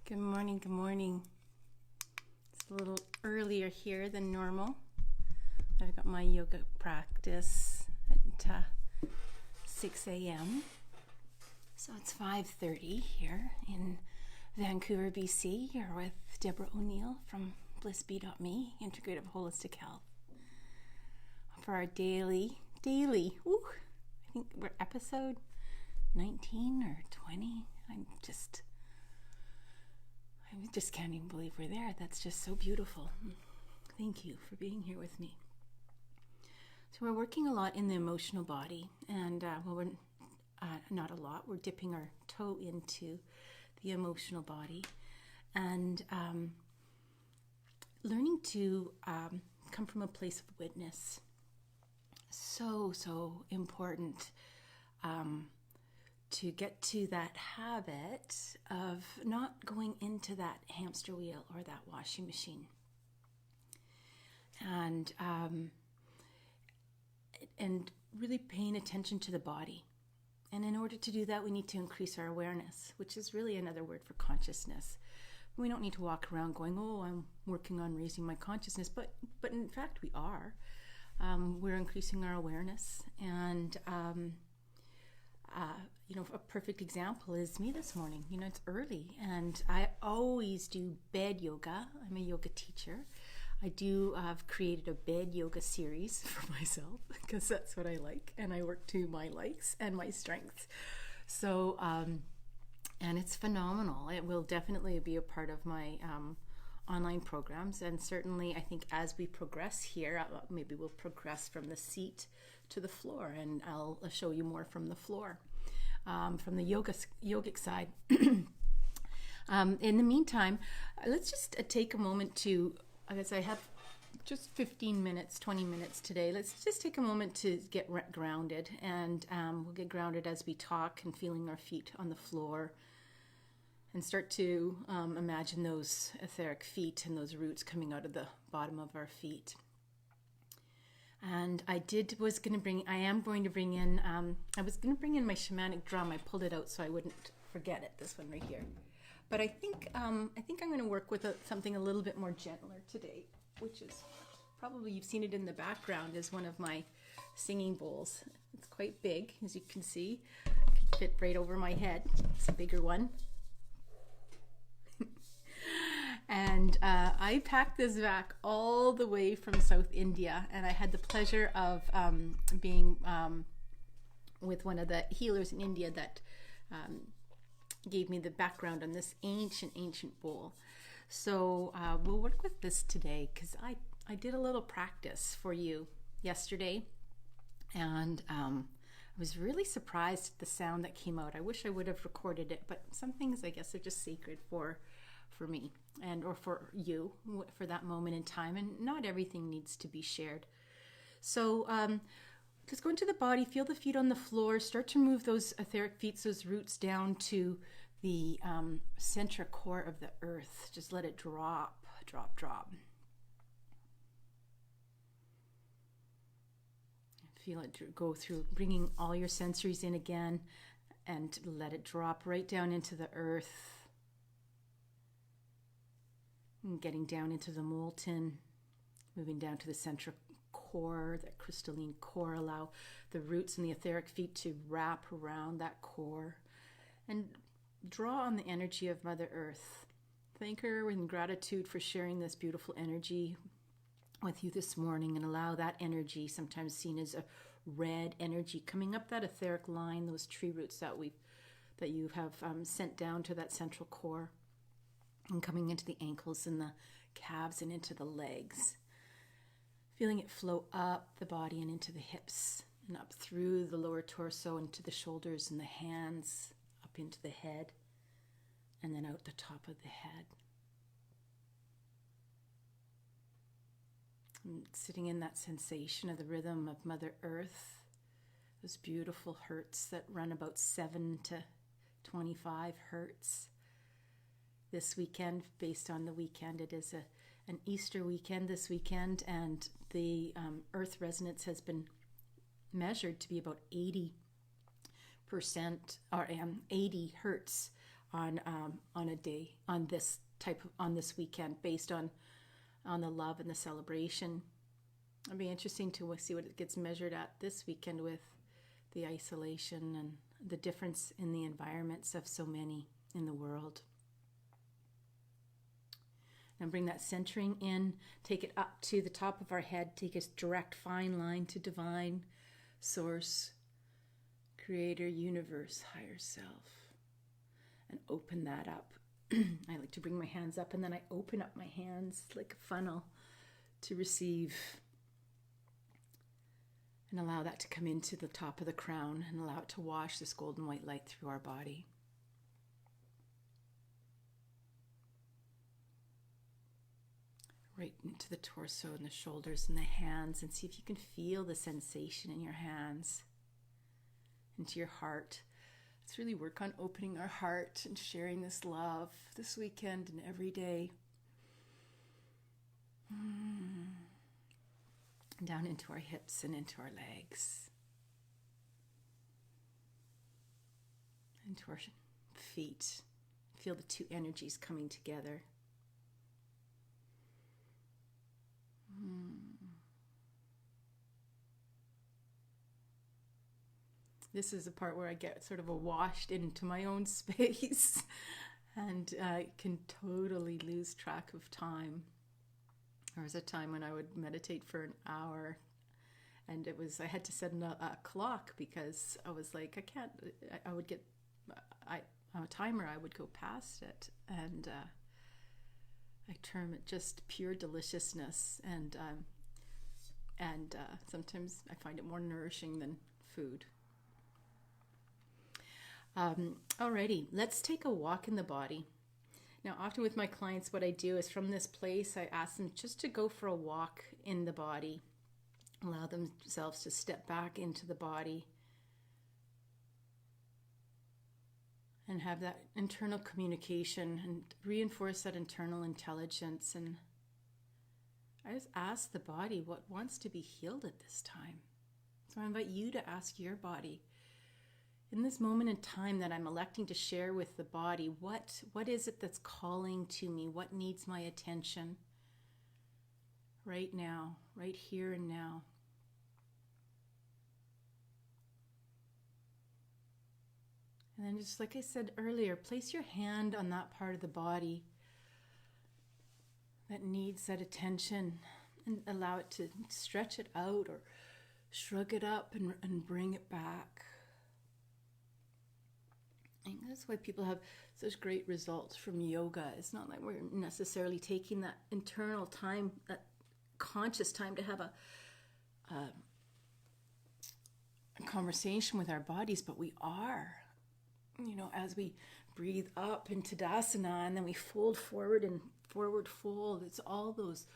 Good morning, good morning. It's a little earlier here than normal. I've got my yoga practice at 6 a.m. So it's 5:30 here in Vancouver, BC. You're with Deborah O'Neill from blissbee.me, Integrative Holistic Health. For our daily, I think we're episode 19 or 20. I just can't even believe we're there. That's just so beautiful. Thank you for being here with me. So we're working a lot in the emotional body, and we're not a lot. We're dipping our toe into the emotional body and learning to come from a place of witness. So important to get to that habit of not going into that hamster wheel or that washing machine. And really paying attention to the body. And in order to do that, we need to increase our awareness, which is really another word for consciousness. We don't need to walk around going, oh, I'm working on raising my consciousness, but in fact we are. We're increasing our awareness, and a perfect example is me this morning. It's early, and I always do bed yoga. I'm a yoga teacher. I do have created a bed yoga series for myself because that's what I like, and I work to my likes and my strengths. So, and it's phenomenal. It will definitely be a part of my online programs, and certainly I think as we progress here, maybe we'll progress from the seat to the floor, and I'll show you more from the floor, from the yogic side. In the meantime, let's just take a moment to, I guess I have just 15 minutes, 20 minutes today. Let's just take a moment to get grounded, and we'll get grounded as we talk and feeling our feet on the floor, and start to imagine those etheric feet and those roots coming out of the bottom of our feet. And I was going to bring in my shamanic drum. I pulled it out so I wouldn't forget it, this one right here. But I think I'm going to work with something a little bit more gentler today, which is probably, you've seen it in the background, is one of my singing bowls. It's quite big, as you can see. It can fit right over my head. It's a bigger one. And I packed this back all the way from South India, and I had the pleasure of being with one of the healers in India that gave me the background on this ancient bowl. So we'll work with this today, because I did a little practice for you yesterday, and I was really surprised at the sound that came out. I wish I would have recorded it, but some things, I guess, are just sacred for me or for you for that moment in time, and not everything needs to be shared. So just go into the body, feel the feet on the floor, start to move those etheric feet, those roots down to the center core of the earth. Just let it drop. Feel it go through, bringing all your sensories in again, and let it drop right down into the earth. And getting down into the molten, moving down to the central core, that crystalline core. Allow the roots and the etheric feet to wrap around that core, and draw on the energy of Mother Earth. Thank her in gratitude for sharing this beautiful energy with you this morning, and allow that energy, sometimes seen as a red energy, coming up that etheric line, those tree roots that you have sent down to that central core, and coming into the ankles and the calves and into the legs. Feeling it flow up the body and into the hips, and up through the lower torso, into the shoulders and the hands, up into the head, and then out the top of the head. And sitting in that sensation of the rhythm of Mother Earth, those beautiful hertz that run about 7 to 25 hertz. This weekend, based on the weekend, it is an Easter weekend this weekend, and the earth resonance has been measured to be about 80% or 80 hertz on a day, on this weekend, based on the love and the celebration. It'll be interesting to see what it gets measured at this weekend with the isolation and the difference in the environments of so many in the world. Now bring that centering in, take it up to the top of our head, take a direct fine line to divine, source, creator, universe, higher self, and open that up. I like to bring my hands up and then I open up my hands like a funnel to receive and allow that to come into the top of the crown and allow it to wash this golden white light through our body. Right into the torso and the shoulders and the hands, and see if you can feel the sensation in your hands, into your heart. Let's really work on opening our heart and sharing this love this weekend and every day. Down into our hips and into our legs, into our feet. Feel the two energies coming together. This is the part where I get sort of washed into my own space and can totally lose track of time. There was a time when I would meditate for an hour, and I had to set a clock because I was like, I would get on a timer, I would go past it, and I term it just pure deliciousness, and sometimes I find it more nourishing than food. Alrighty, let's take a walk in the body. Now, often with my clients, what I do is from this place, I ask them just to go for a walk in the body, allow themselves to step back into the body and have that internal communication and reinforce that internal intelligence. And I just ask the body what wants to be healed at this time. So I invite you to ask your body, in this moment in time that I'm electing to share with the body, what is it that's calling to me? What needs my attention right now, right here and now? And then, just like I said earlier, place your hand on that part of the body that needs that attention and allow it to stretch it out or shrug it up and bring it back. And that's why people have such great results from yoga. It's not like we're necessarily taking that internal time, that conscious time to have a conversation with our bodies, but we are. As we breathe up into Tadasana and then we fold forward and forward fold, it's all those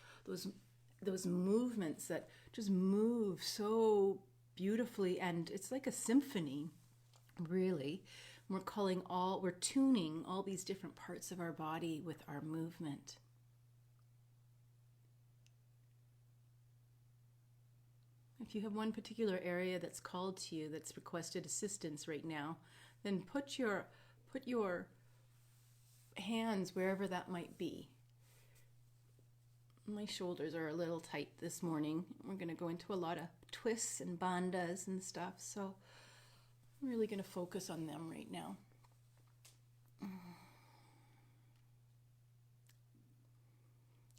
movements that just move so beautifully, and it's like a symphony, really. We're tuning all these different parts of our body with our movement. If you have one particular area that's called to you, that's requested assistance right now, then put your hands wherever that might be. My shoulders are a little tight this morning. We're going to go into a lot of twists and bandhas and stuff, so I'm really going to focus on them right now.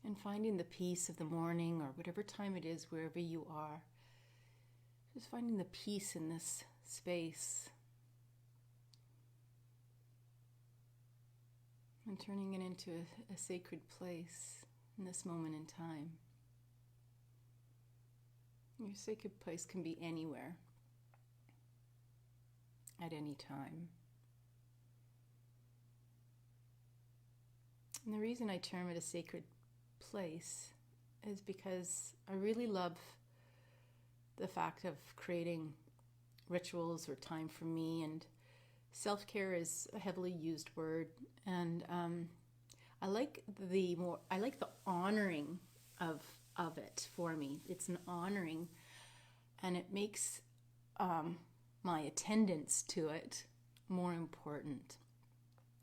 And finding the peace of the morning or whatever time it is, wherever you are. Just finding the peace in this space. And turning it into a sacred place in this moment in time. Your sacred place can be anywhere. At any time. And the reason I term it a sacred place is because I really love the fact of creating rituals or time for me, and self-care is a heavily used word, and I like the honoring of it for me. It's an honoring, and it makes my attendance to it more important.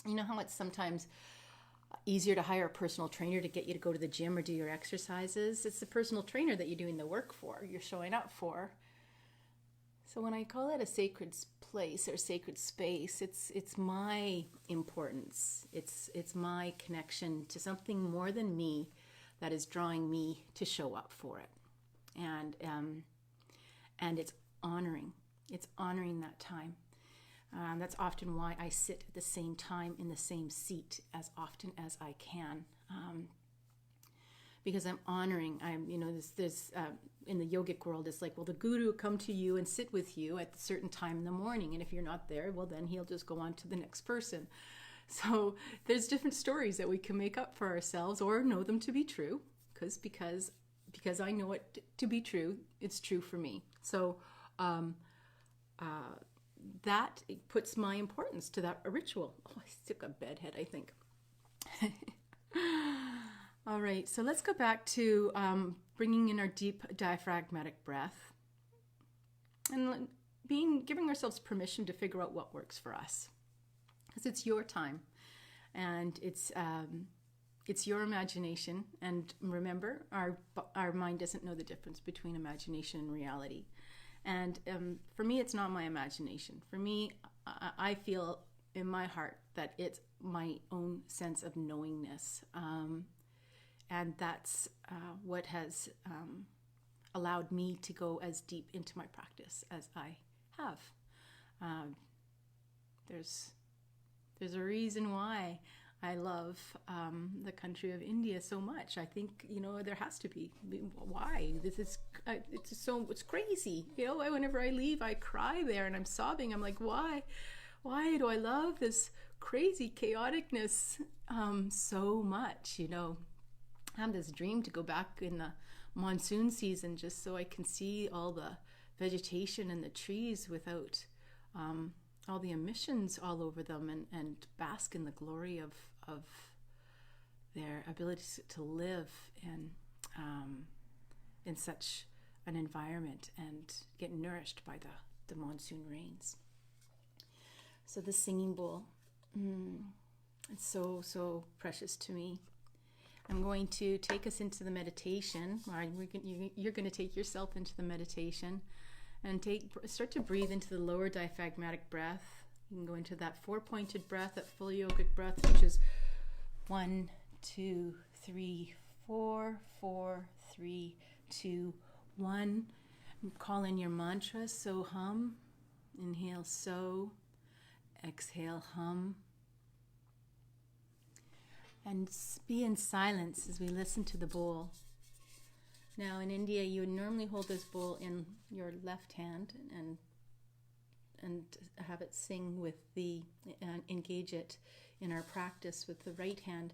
You know how it's sometimes easier to hire a personal trainer to get you to go to the gym or do your exercises? It's the personal trainer that you're doing the work for, you're showing up for. So when I call it a sacred place or sacred space, it's my importance. It's my connection to something more than me that is drawing me to show up for it. And it's honoring. It's honoring that time. That's often why I sit at the same time in the same seat as often as I can, because I'm honoring. There's in the yogic world, it's like, well, the guru will come to you and sit with you at a certain time in the morning, and if you're not there, well, then he'll just go on to the next person. So there's different stories that we can make up for ourselves or know them to be true, because I know it to be true. It's true for me. So. That puts my importance to that ritual. Oh, I took a bedhead, I think. All right, so let's go back to bringing in our deep diaphragmatic breath and giving ourselves permission to figure out what works for us, because it's your time and it's your imagination. And remember, our mind doesn't know the difference between imagination and reality. And for me, it's not my imagination. For me, I feel in my heart that it's my own sense of knowingness. And that's what has allowed me to go as deep into my practice as I have. There's a reason why I love the country of India so much. I think, there has to be. Why? It's crazy. Whenever I leave, I cry there and I'm sobbing. I'm like, why? Why do I love this crazy chaoticness so much? I have this dream to go back in the monsoon season just so I can see all the vegetation and the trees without all the emissions all over them, and bask in the glory of their ability to live in such an environment and get nourished by the monsoon rains. So the singing bowl, it's so precious to me. I'm going to take us into the meditation. You're going to take yourself into the meditation and start to breathe into the lower diaphragmatic breath. You can go into that 4-pointed breath, that full yogic breath, which is 1, 2, 3, 4, 4, 3, 2, 1. Call in your mantra. So hum. Inhale so. Exhale hum. And be in silence as we listen to the bowl. Now in India, you would normally hold this bowl in your left hand and have it sing engage it in our practice with the right hand.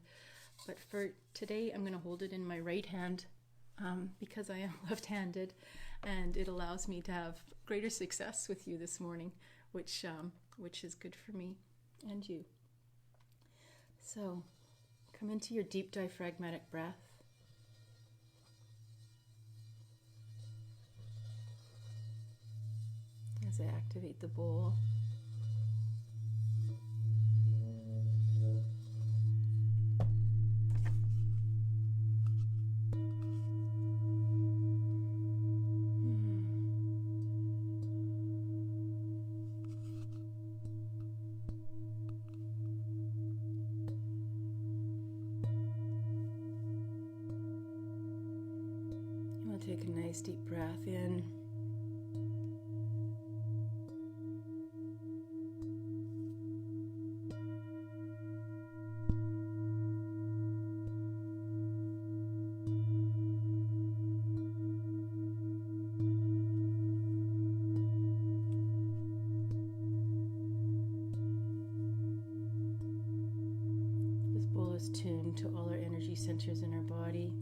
But for today, I'm going to hold it in my right hand because I am left-handed, and it allows me to have greater success with you this morning, which is good for me and you. So come into your deep diaphragmatic breath. As I activate the bowl. We'll take a nice deep breath in. This bowl is tuned to all our energy centers in our body.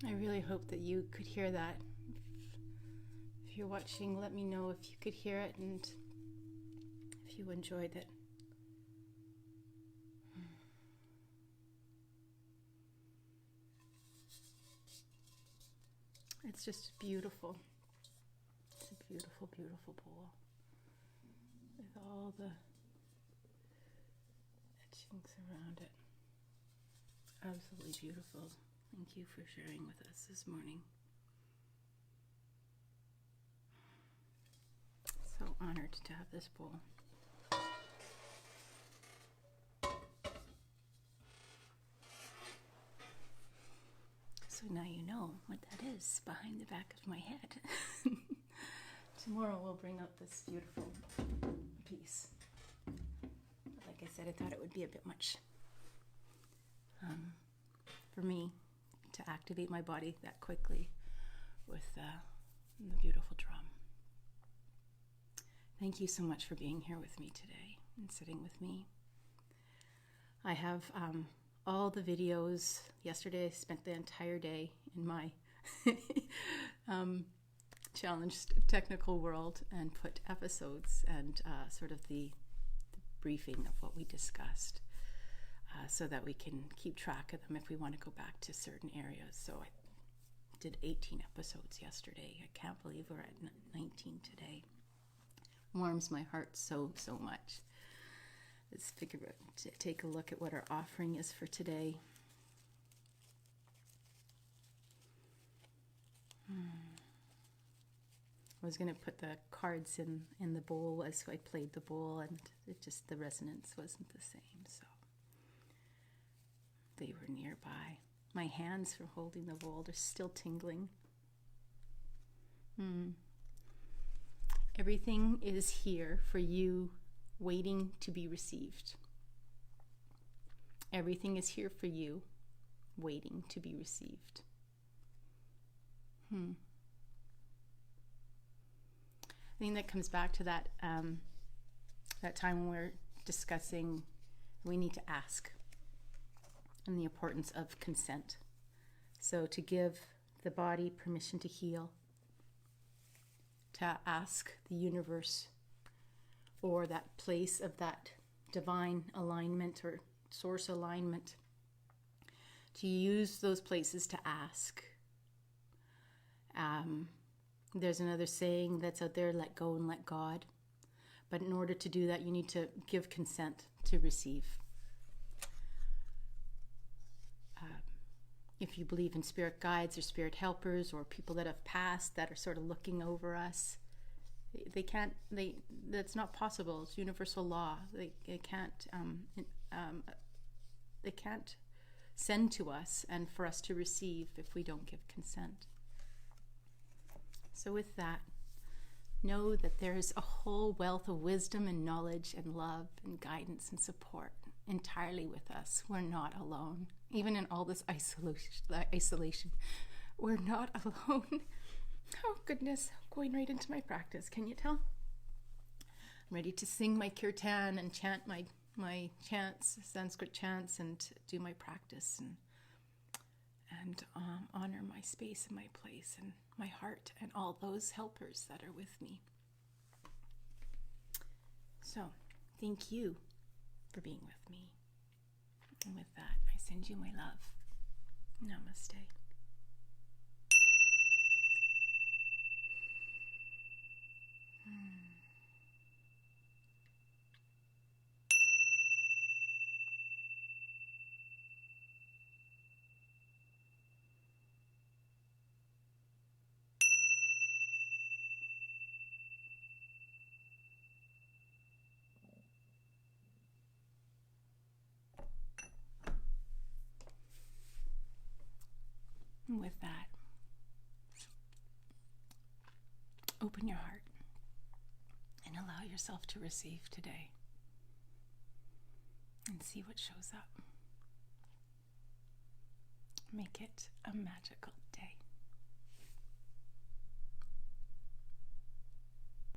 I really hope that you could hear that. If you're watching, let me know if you could hear it and if you enjoyed it. It's just beautiful. It's a beautiful, beautiful bowl with all the etchings around it. Absolutely beautiful. Thank you for sharing with us this morning. So honored to have this bowl. So now you know what that is behind the back of my head. Tomorrow we'll bring out this beautiful piece. But like I said, I thought it would be a bit much for me to activate my body that quickly with the beautiful drum. Thank you so much for being here with me today and sitting with me. I have all the videos. Yesterday I spent the entire day in my challenged technical world and put episodes and sort of the briefing of what we discussed so that we can keep track of them if we want to go back to certain areas. So I did 18 episodes yesterday. I can't believe we're at 19 today. Warms my heart so much. Let's take a look at what our offering is for today. I was going to put the cards in the bowl as I played the bowl, and the resonance wasn't the same, so they were nearby. My hands for holding the bowl are still tingling. Everything is here for you, waiting to be received. Everything is here for you, waiting to be received. I think that comes back to that time when we're discussing we need to ask and the importance of consent. So to give the body permission to heal, to ask the universe or that place of that divine alignment or source alignment, to use those places to ask. There's another saying that's out there, let go and let God. But in order to do that, you need to give consent to receive. If you believe in spirit guides or spirit helpers or people that have passed that are sort of looking over us, that's not possible. It's universal law. They can't send to us and for us to receive if we don't give consent. So with that, know that there is a whole wealth of wisdom and knowledge and love and guidance and support entirely with us. We're not alone. Even in all this isolation, we're not alone. Oh goodness, going right into my practice. Can you tell? I'm ready to sing my kirtan and chant my chants, Sanskrit chants, and do my practice and honor my space and my place and my heart and all those helpers that are with me. So, thank you for being with me. And with that, I send you my love. Namaste. And with that, open your heart and allow yourself to receive today and see what shows up. Make it a magical day.